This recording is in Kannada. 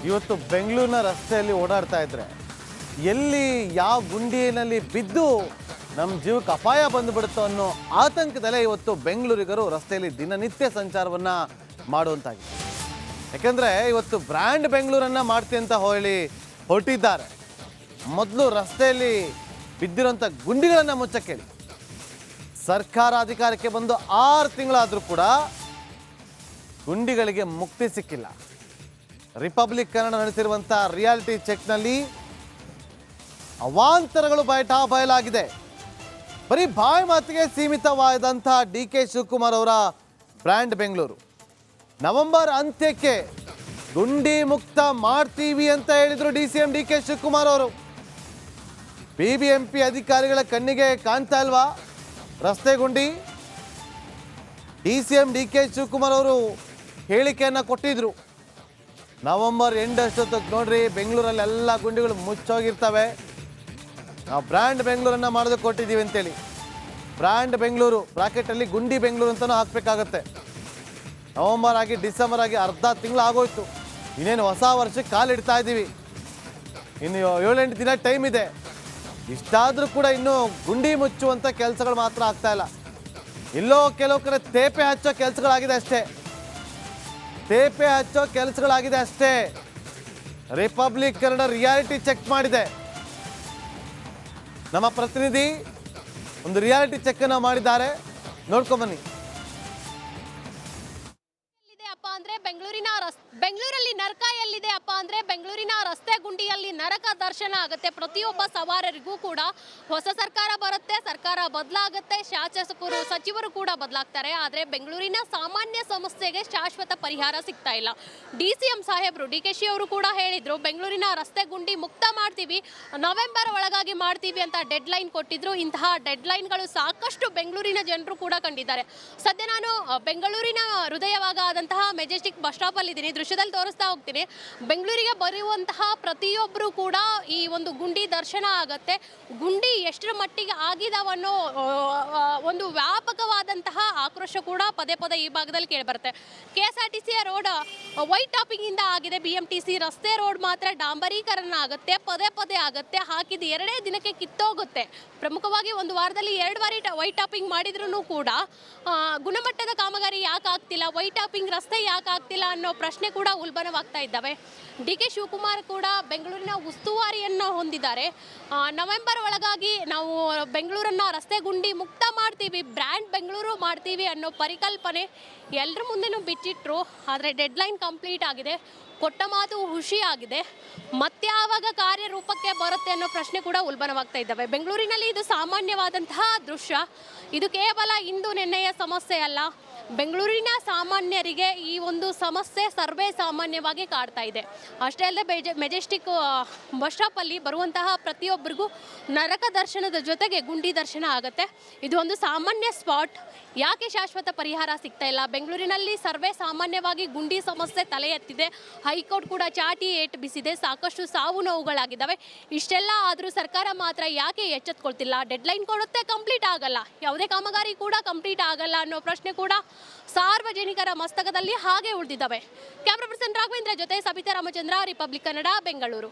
ಇವತ್ತು ಬೆಂಗಳೂರಿನ ರಸ್ತೆಯಲ್ಲಿ ಓಡಾಡ್ತಾ ಇದ್ರೆ ಎಲ್ಲಿ ಯಾವ ಗುಂಡಿಯಲ್ಲಿ ಬಿದ್ದು ನಮ್ಮ ಜೀವಕ್ಕೆ ಅಪಾಯ ಬಂದುಬಿಡುತ್ತೋ ಅನ್ನೋ ಆತಂಕದಲ್ಲೇ ಇವತ್ತು ಬೆಂಗಳೂರಿಗರು ರಸ್ತೆಯಲ್ಲಿ ದಿನನಿತ್ಯ ಸಂಚಾರವನ್ನು ಮಾಡುವಂತಾಗಿದೆ. ಯಾಕೆಂದರೆ ಇವತ್ತು ಬ್ರ್ಯಾಂಡ್ ಬೆಂಗಳೂರನ್ನು ಮಾಡ್ತೀನಿ ಅಂತ ಹೊರಟಿದ್ದಾರೆ. ಮೊದಲು ರಸ್ತೆಯಲ್ಲಿ ಬಿದ್ದಿರೋಂಥ ಗುಂಡಿಗಳನ್ನು ಮುಚ್ಚಕ್ಕೆ ಹೇಳಿ. ಸರ್ಕಾರ ಅಧಿಕಾರಕ್ಕೆ ಬಂದು 6 ತಿಂಗಳಾದರೂ ಕೂಡ ಗುಂಡಿಗಳಿಗೆ ಮುಕ್ತಿ ಸಿಕ್ಕಿಲ್ಲ. ರಿಪಬ್ಲಿಕ್ ಕನ್ನಡ ನಡೆಸಿರುವಂಥ ರಿಯಾಲಿಟಿ ಚೆಕ್ನಲ್ಲಿ ಅವಾಂತರಗಳು ಬಯಲಾಗಿದೆ. ಬರೀ ಬಾಯಿ ಮಾತಿಗೆ ಸೀಮಿತವಾದಂಥ DK ಶಿವಕುಮಾರ್ ಅವರ ಬ್ರ್ಯಾಂಡ್ ಬೆಂಗಳೂರು ನವೆಂಬರ್ ಅಂತ್ಯಕ್ಕೆ ಗುಂಡಿ ಮುಕ್ತ ಮಾಡ್ತೀವಿ ಅಂತ ಹೇಳಿದ್ರು DCM DK ಶಿವಕುಮಾರ್ ಅವರು. BBMP ಅಧಿಕಾರಿಗಳ ಕಣ್ಣಿಗೆ ಕಾಣ್ತಾ ಇಲ್ವಾ ರಸ್ತೆ ಗುಂಡಿ? DCM DK ಶಿವಕುಮಾರ್ ಅವರು ಹೇಳಿಕೆಯನ್ನು ಕೊಟ್ಟಿದ್ರು. ನವೆಂಬರ್ ಎಂಡ್ ಅಷ್ಟೊತ್ತಿಗೆ ನೋಡ್ರಿ ಬೆಂಗಳೂರಲ್ಲಿ ಎಲ್ಲ ಗುಂಡಿಗಳು ಮುಚ್ಚೋಗಿರ್ತವೆ, ನಾವು ಬ್ರ್ಯಾಂಡ್ ಬೆಂಗಳೂರನ್ನು ಮಾಡೋದಕ್ಕೆ ಕೊಟ್ಟಿದ್ದೀವಿ ಅಂತೇಳಿ. ಬ್ರ್ಯಾಂಡ್ ಬೆಂಗಳೂರು ಬ್ರಾಕೆಟಲ್ಲಿ ಗುಂಡಿ ಬೆಂಗಳೂರು ಅಂತಲೂ ಹಾಕಬೇಕಾಗತ್ತೆ. ನವೆಂಬರ್ ಆಗಿ ಡಿಸೆಂಬರ್ ಆಗಿ ಅರ್ಧ ತಿಂಗಳು ಆಗೋಯ್ತು. ಇನ್ನೇನು ಹೊಸ ವರ್ಷಕ್ಕೆ ಕಾಲಿಡ್ತಾ ಇದ್ದೀವಿ. ಇನ್ನು 7-8 ದಿನ ಟೈಮ್ ಇದೆ. ಇಷ್ಟಾದರೂ ಕೂಡ ಇನ್ನೂ ಗುಂಡಿ ಮುಚ್ಚುವಂಥ ಕೆಲಸಗಳು ಮಾತ್ರ ಆಗ್ತಾ ಇಲ್ಲ. ಎಲ್ಲೋ ಕೆಲವು ಕಡೆ ತೇಪೆ ಹಚ್ಚೋ ಕೆಲಸಗಳಾಗಿದೆ ಅಷ್ಟೇ. ರಿಪಬ್ಲಿಕ್ ಕನ್ನಡ ರಿಯಾಲಿಟಿ ಚೆಕ್ ಮಾಡಿದೆ. ನಮ್ಮ ಪ್ರತಿನಿಧಿ ಒಂದು ರಿಯಾಲಿಟಿ ಚೆಕ್ ಅನ್ನು ಮಾಡಿದ್ದಾರೆ, ನೋಡ್ಕೊಂಬನ್ನಿ. ಬೆಂಗಳೂರಲ್ಲಿ ನರಕ ಎಲ್ಲಿದೆ ಅಪ್ಪ ಅಂದ್ರೆ ಬೆಂಗಳೂರಿನ ರಸ್ತೆ ಗುಂಡಿಯಲ್ಲಿ ನರಕ ದರ್ಶನ ಆಗುತ್ತೆ. ಪ್ರತಿಯೊಬ್ಬ ಸವಾರರಿಗೂ ಕೂಡ ಹೊಸ ಸರ್ಕಾರ ಬರುತ್ತೆ, ಸರ್ಕಾರ ಬದಲಾಗುತ್ತೆ, ಶಾಸಕರು ಸಚಿವರು ಕೂಡ ಬದಲಾಗ್ತಾರೆ. ಆದರೆ ಬೆಂಗಳೂರಿನ ಸಾಮಾನ್ಯ ಸಮಸ್ಯೆಗೆ ಶಾಶ್ವತ ಪರಿಹಾರ ಸಿಗ್ತಾ ಇಲ್ಲ. DCM ಸಾಹೇಬರು DKC ಅವರು ಕೂಡ ಹೇಳಿದ್ರು, ಬೆಂಗಳೂರಿನ ರಸ್ತೆ ಗುಂಡಿ ಮುಕ್ತ ಮಾಡ್ತೀವಿ, ನವೆಂಬರ್ ಒಳಗಾಗಿ ಮಾಡ್ತೀವಿ ಅಂತ ಡೆಡ್ ಲೈನ್ ಕೊಟ್ಟಿದ್ರು. ಇಂತಹ ಡೆಡ್ ಲೈನ್ಗಳು ಸಾಕಷ್ಟು ಬೆಂಗಳೂರಿನ ಜನರು ಕೂಡ ಕಂಡಿದ್ದಾರೆ. ಸದ್ಯ ನಾನು ಬೆಂಗಳೂರಿನ ಹೃದಯವಾದಂತಹ ಮೆಜೆಸ್ಟಿಕ್ ಬಸ್ ಸ್ಟಾಪ್ ಅಲ್ಲಿ ಇದ್ದೀನಿ. ದೃಶ್ಯದಲ್ಲಿ ತೋರಿಸ್ತಾ ಹೋಗ್ತೀನಿ. ಬೆಂಗಳೂರಿಗೆ ಬರುವಂತಹ ಪ್ರತಿಯೊಬ್ಬರು ಕೂಡ ಈ ಒಂದು ಗುಂಡಿ ದರ್ಶನ ಆಗತ್ತೆ. ಗುಂಡಿ ಎಷ್ಟರ ಮಟ್ಟಿಗೆ ಆಗಿದಾವನ್ನೋ ಒಂದು ವ್ಯಾಪಕವಾದಂತಹ ಆಕ್ರೋಶ ಕೂಡ ಪದೇ ಈ ಭಾಗದಲ್ಲಿ ಕೇಳಿಬರುತ್ತೆ. KSRTC ರೋಡ್ ವೈಟ್ ಟಾಪಿಂಗ್ ಇಂದ ಆಗಿದೆ. BMTC ರಸ್ತೆ ರೋಡ್ ಮಾತ್ರ ಡಾಂಬರೀಕರಣ ಆಗುತ್ತೆ, ಪದೇ ಆಗುತ್ತೆ. ಹಾಕಿದ 2 ದಿನಕ್ಕೆ ಕಿತ್ತೋಗುತ್ತೆ. ಪ್ರಮುಖವಾಗಿ ಒಂದು ವಾರದಲ್ಲಿ 2 ಬಾರಿ ವೈಟ್ ಟಾಪಿಂಗ್ ಮಾಡಿದ್ರೂ ಕೂಡ ಗುಣಮಟ್ಟದ ಕಾಮಗಾರಿ ಯಾಕೆ ಆಗ್ತಿಲ್ಲ, ವೈಟ್ ಟಾಪಿಂಗ್ ರಸ್ತೆ ಯಾಕೆ ಆಗ್ತಿಲ್ಲ ಅನ್ನೋ ಪ್ರಶ್ನೆ ಕೂಡ ಉಲ್ಬಣವಾಗ್ತಾ ಇದ್ದಾವೆ. DK ಶಿವಕುಮಾರ್ ಕೂಡ ಬೆಂಗಳೂರಿನ ಉಸ್ತುವಾರಿಯನ್ನು ಹೊಂದಿದ್ದಾರೆ. ನವೆಂಬರ್ ಒಳಗಾಗಿ ನಾವು ಬೆಂಗಳೂರನ್ನ ರಸ್ತೆ ಗುಂಡಿ ಮುಕ್ತ ಮಾಡ್ತೀವಿ, ಬ್ರ್ಯಾಂಡ್ ಬೆಂಗಳೂರು ಮಾಡ್ತೀವಿ ಅನ್ನೋ ಪರಿಕಲ್ಪನೆ ಎಲ್ಲರ ಮುಂದೆನೂ ಬಿಟ್ಟಿಟ್ರು. ಆದರೆ ಡೆಡ್ಲೈನ್ ಕಂಪ್ಲೀಟ್ ಆಗಿದೆ, ಕೊಟ್ಟ ಮಾತು ಹುಷಿಯಾಗಿದೆ. ಮತ್ಯಾವಾಗ ಕಾರ್ಯರೂಪಕ್ಕೆ ಬರುತ್ತೆ ಅನ್ನೋ ಪ್ರಶ್ನೆ ಕೂಡ ಉಲ್ಬಣವಾಗ್ತಾ ಇದ್ದಾವೆ. ಬೆಂಗಳೂರಿನಲ್ಲಿ ಇದು ಸಾಮಾನ್ಯವಾದಂತಹ ದೃಶ್ಯ. ಇದು ಕೇವಲ ಇಂದು ನಿನ್ನೆಯ ಸಮಸ್ಯೆ ಅಲ್ಲ. ಬೆಂಗಳೂರಿನ ಸಾಮಾನ್ಯರಿಗೆ ಈ ಒಂದು ಸಮಸ್ಯೆ ಸರ್ವೇ ಸಾಮಾನ್ಯವಾಗಿ ಕಾಡ್ತಾ ಇದೆ. ಅಷ್ಟೇ ಅಲ್ಲದೆ ಮೆಜೆಸ್ಟಿಕ್ ಬಸ್ ಸ್ಟಾಪಲ್ಲಿ ಬರುವಂತಹ ಪ್ರತಿಯೊಬ್ಬರಿಗೂ ನರಕ ದರ್ಶನದ ಜೊತೆಗೆ ಗುಂಡಿ ದರ್ಶನ ಆಗುತ್ತೆ. ಇದು ಒಂದು ಸಾಮಾನ್ಯ ಸ್ಪಾಟ್. ಯಾಕೆ ಶಾಶ್ವತ ಪರಿಹಾರ ಸಿಗ್ತಾ ಇಲ್ಲ? ಬೆಂಗಳೂರಿನಲ್ಲಿ ಸರ್ವೇ ಸಾಮಾನ್ಯವಾಗಿ ಗುಂಡಿ ಸಮಸ್ಯೆ ತಲೆ ಎತ್ತಿದೆ. ಹೈಕೋರ್ಟ್ ಕೂಡ ಚಾಟಿ ಏಟು ಬಿಸಿದೆ, ಸಾಕಷ್ಟು ಸಾವು ನೋವುಗಳಾಗಿದ್ದಾವೆ. ಇಷ್ಟೆಲ್ಲ ಆದರೂ ಸರ್ಕಾರ ಮಾತ್ರ ಯಾಕೆ ಎಚ್ಚೆತ್ಕೊಳ್ತಿಲ್ಲ? ಡೆಡ್ಲೈನ್ ಕೊಡುತ್ತೆ, ಕಂಪ್ಲೀಟ್ ಆಗಲ್ಲ, ಯಾವುದೇ ಕಾಮಗಾರಿ ಕೂಡ ಕಂಪ್ಲೀಟ್ ಆಗಲ್ಲ ಅನ್ನೋ ಪ್ರಶ್ನೆ ಕೂಡ ಸಾರ್ವಜನಿಕರ ಮಸ್ತಕದಲ್ಲಿ ಹಾಗೆ ಉಳಿದಿದ್ದಾವೆ. ಕ್ಯಾಮ್ರಾ ಪರ್ಸನ್ ರಾಘವೇಂದ್ರ ಜೊತೆ ಸಬಿತಾ ರಾಮಚಂದ್ರ, ರಿಪಬ್ಲಿಕ್ ಕನ್ನಡ, ಬೆಂಗಳೂರು.